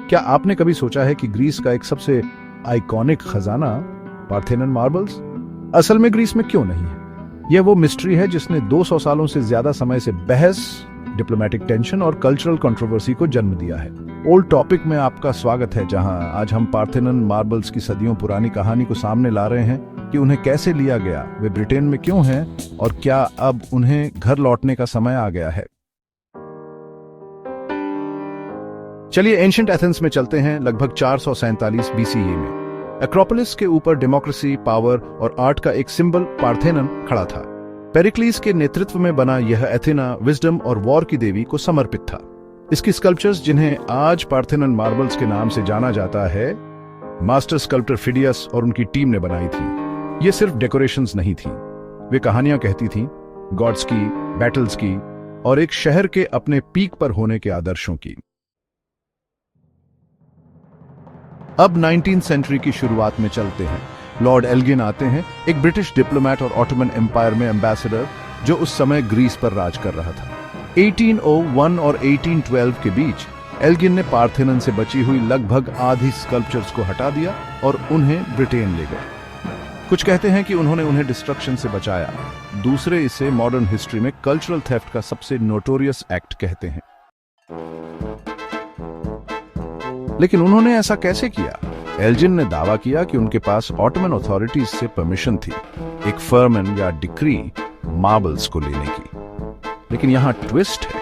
क्या आपने कभी सोचा है कि ग्रीस का एक सबसे आइकॉनिक खजाना पार्थेनन मार्बल्स असल में ग्रीस में क्यों नहीं है? यह वो मिस्ट्री है जिसने 200 सालों से ज्यादा समय से बहस, डिप्लोमेटिक टेंशन और कल्चरल कंट्रोवर्सी को जन्म दिया है। ओल्ड टॉपिक में आपका स्वागत है, जहां आज हम पार्थेनन मार्बल्स की सदियों पुरानी कहानी को सामने ला रहे हैं कि उन्हें कैसे लिया गया, वे ब्रिटेन में क्यों हैं और क्या अब उन्हें घर लौटने का समय आ गया है। चलिए एंशिएंट एथेंस में चलते हैं, लगभग 447 बीसीई में। एक्रोपोलिस के ऊपर डेमोक्रेसी, पावर और आर्ट का एक सिंबल पार्थेनन खड़ा था। पेरिक्लीस के नेतृत्व में बना यह एथेना विजडम और वॉर की देवी को समर्पित था। इसकी स्कल्पचर्स, जिन्हें आज पार्थेनन मार्बल्स के नाम से जाना जाता है, मास्टर स्कल्प्टर फिडियस और उनकी टीम ने बनाई थी। ये सिर्फ डेकोरेशंस नहीं थी, वे कहानियां कहती थीं, गॉड्स की, बैटल्स की और एक शहर के अपने पीक पर होने के आदर्शों की। अब 19th सेंचुरी की शुरुआत में चलते हैं। लॉर्ड एल्गिन आते हैं, एक ब्रिटिश डिप्लोमेट और ऑटोमन एम्पायर में एम्बेसडर, जो उस समय ग्रीस पर राज कर रहा था। 1801 और 1812 के बीच एल्गिन ने पार्थेनन से बची हुई लगभग आधी स्कल्पचर्स को हटा दिया और उन्हें ब्रिटेन ले गए। कुछ कहते हैं कि उन्होंने उन्हें डिस्ट्रक्शन से बचाया, दूसरे इसे मॉडर्न हिस्ट्री में कल्चरल थेफ्ट का सबसे नोटोरियस एक्ट कहते हैं। लेकिन उन्होंने ऐसा कैसे किया? एल्जिन ने दावा किया कि उनके पास ऑटोमन अथॉरिटीज से परमिशन थी, एक फर्मन या डिक्री मार्बल्स को लेने की। लेकिन यहां ट्विस्ट है,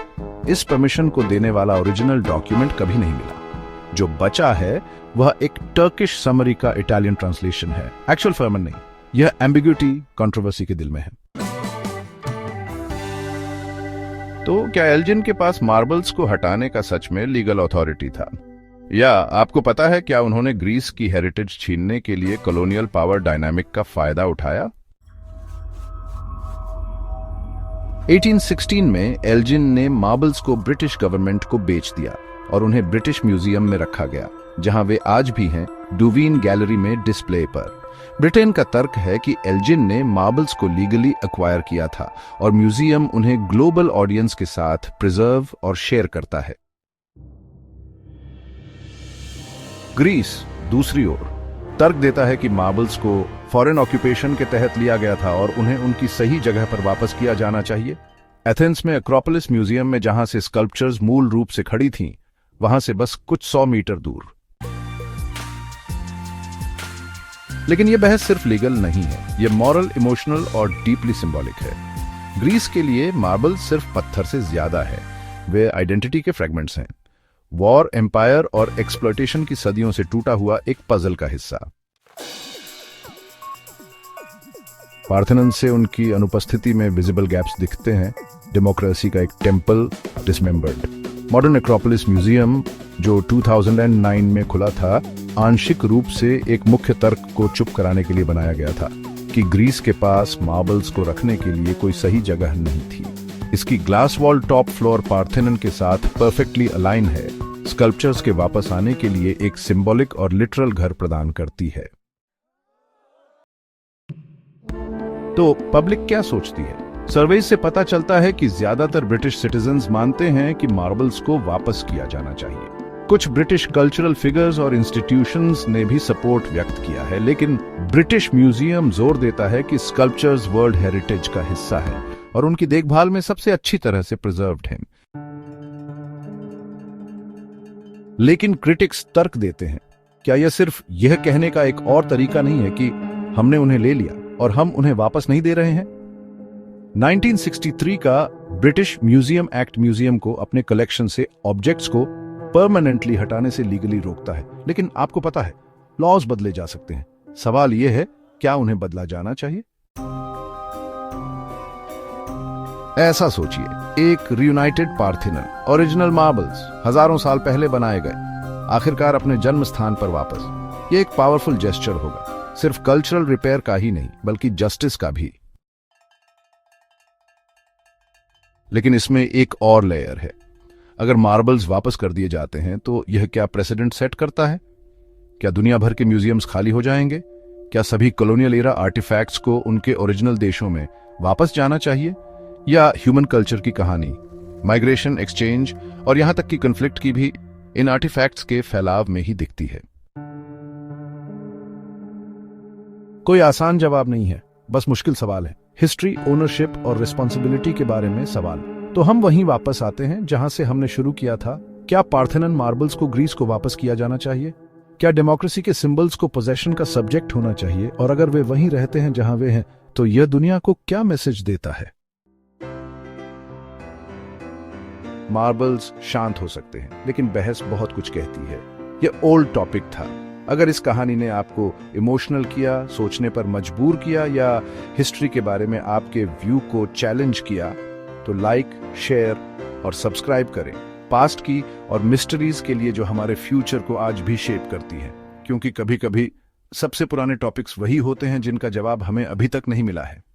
इस परमिशन को देने वाला ओरिजिनल डॉक्यूमेंट कभी नहीं मिला। जो बचा है वह एक टर्किश समरी का इटालियन ट्रांसलेशन है, एक्चुअल फर्मन नहीं। यह एम्बिग्यूटी कंट्रोवर्सी के दिल में है। तो क्या एल्जिन के पास मार्बल्स को हटाने का सच में लीगल अथॉरिटी था, या आपको पता है क्या उन्होंने ग्रीस की हेरिटेज छीनने के लिए कॉलोनियल पावर डायनामिक का फायदा उठाया? 1816 में एल्जिन ने मार्बल्स को ब्रिटिश गवर्नमेंट को बेच दिया और उन्हें ब्रिटिश म्यूजियम में रखा गया, जहां वे आज भी हैं, डुवीन गैलरी में डिस्प्ले पर। ब्रिटेन का तर्क है कि एल्जिन ने मार्बल्स को लीगली एक्वायर किया था और म्यूजियम उन्हें ग्लोबल ऑडियंस के साथ प्रिजर्व और शेयर करता है। ग्रीस दूसरी ओर तर्क देता है कि मार्बल्स को फॉरेन ऑक्यूपेशन के तहत लिया गया था और उन्हें उनकी सही जगह पर वापस किया जाना चाहिए। एथेंस में एक्रोपोलिस म्यूजियम में जहां से स्कल्पचर्स मूल रूप से खड़ी थीं, वहां से बस कुछ 100 मीटर दूर। लेकिन यह बहस सिर्फ लीगल नहीं है, यह मॉरल, इमोशनल और डीपली सिंबॉलिक है। ग्रीस के लिए मार्बल सिर्फ पत्थर से ज्यादा है, वे आइडेंटिटी के फ्रेगमेंट्स हैं, वॉर, एम्पायर और एक्सप्लॉयटेशन की सदियों से टूटा हुआ एक पजल का हिस्सा। पार्थेनन से उनकी अनुपस्थिति में विजिबल गैप्स दिखते हैं, डेमोक्रेसी का एक temple dismembered. Modern Acropolis museum, जो 2009 में खुला था, आंशिक रूप से एक मुख्य तर्क को चुप कराने के लिए बनाया गया था कि ग्रीस के पास मार्बल्स को रखने के लिए कोई सही जगह नहीं थी। इसकी glass wall top floor Parthenon के साथ परफेक्टली अलाइन है, स्कल्पचर्स के वापस आने के लिए एक सिंबॉलिक और लिटरल घर प्रदान करती है। तो पब्लिक क्या सोचती है? सर्वेज से पता चलता है कि ज्यादातर ब्रिटिश सिटीजन्स मानते हैं कि मार्बल्स को वापस किया जाना चाहिए। कुछ ब्रिटिश कल्चरल फिगर्स और इंस्टीट्यूशंस ने भी सपोर्ट व्यक्त किया है, लेकिन ब्रिटिश म्यूजियम जोर देता है कि स्कल्पचर्स वर्ल्ड हेरिटेज का हिस्सा है और उनकी देखभाल में सबसे अच्छी तरह से प्रिजर्व्ड हैं। लेकिन क्रिटिक्स तर्क देते हैं, क्या यह सिर्फ यह कहने का एक और तरीका नहीं है कि हमने उन्हें ले लिया और हम उन्हें वापस नहीं दे रहे हैं? 1963 का ब्रिटिश म्यूजियम एक्ट म्यूजियम को अपने कलेक्शन से ऑब्जेक्ट्स को परमानेंटली हटाने से लीगली रोकता है। लेकिन आपको पता है, लॉज बदले जा सकते हैं। सवाल यह है, क्या उन्हें बदला जाना चाहिए? ऐसा सोचिए, एक रियूनाइटेड पार्थेनन, ओरिजिनल मार्बल्स, हजारों साल पहले बनाए गए, आखिरकार अपने जन्म स्थान पर वापस। यह एक पावरफुल जेस्चर होगा, सिर्फ कल्चरल रिपेयर का ही नहीं बल्कि जस्टिस का भी। लेकिन इसमें एक और लेयर है। अगर मार्बल्स वापस कर दिए जाते हैं तो यह क्या प्रेसिडेंट सेट करता है? क्या दुनिया भर के म्यूजियम्स खाली हो जाएंगे? क्या सभी कॉलोनियल एरा आर्टिफैक्ट्स को उनके ओरिजिनल देशों में वापस जाना चाहिए? या ह्यूमन कल्चर की कहानी, माइग्रेशन, एक्सचेंज और यहां तक कि कॉन्फ्लिक्ट की भी इन आर्टिफैक्ट्स के फैलाव में ही दिखती है। कोई आसान जवाब नहीं है, बस मुश्किल सवाल है। हिस्ट्री, ओनरशिप और रिस्पॉन्सिबिलिटी के बारे में सवाल। तो हम वहीं वापस आते हैं जहां से हमने शुरू किया था। क्या पार्थेनन मार्बल्स को ग्रीस को वापस किया जाना चाहिए? क्या डेमोक्रेसी के सिंबल्स को पोजेशन का सब्जेक्ट होना चाहिए? और अगर वे वहीं रहते हैं जहां वे हैं, तो यह दुनिया को क्या मैसेज देता है? मार्बल्स शांत हो सकते हैं, लेकिन बहस बहुत कुछ कहती है। यह ओल्ड टॉपिक था। अगर इस कहानी ने आपको इमोशनल किया, सोचने पर मजबूर किया, या हिस्ट्री के बारे में आपके व्यू को चैलेंज किया, तो लाइक, शेयर और सब्सक्राइब करें। पास्ट की और मिस्ट्रीज के लिए जो हमारे फ्यूचर को आज भी शेप करती हैं, क्योंकि कभी कभी सबसे पुराने टॉपिक्स वही होते हैं जिनका जवाब हमें अभी तक नहीं मिला है।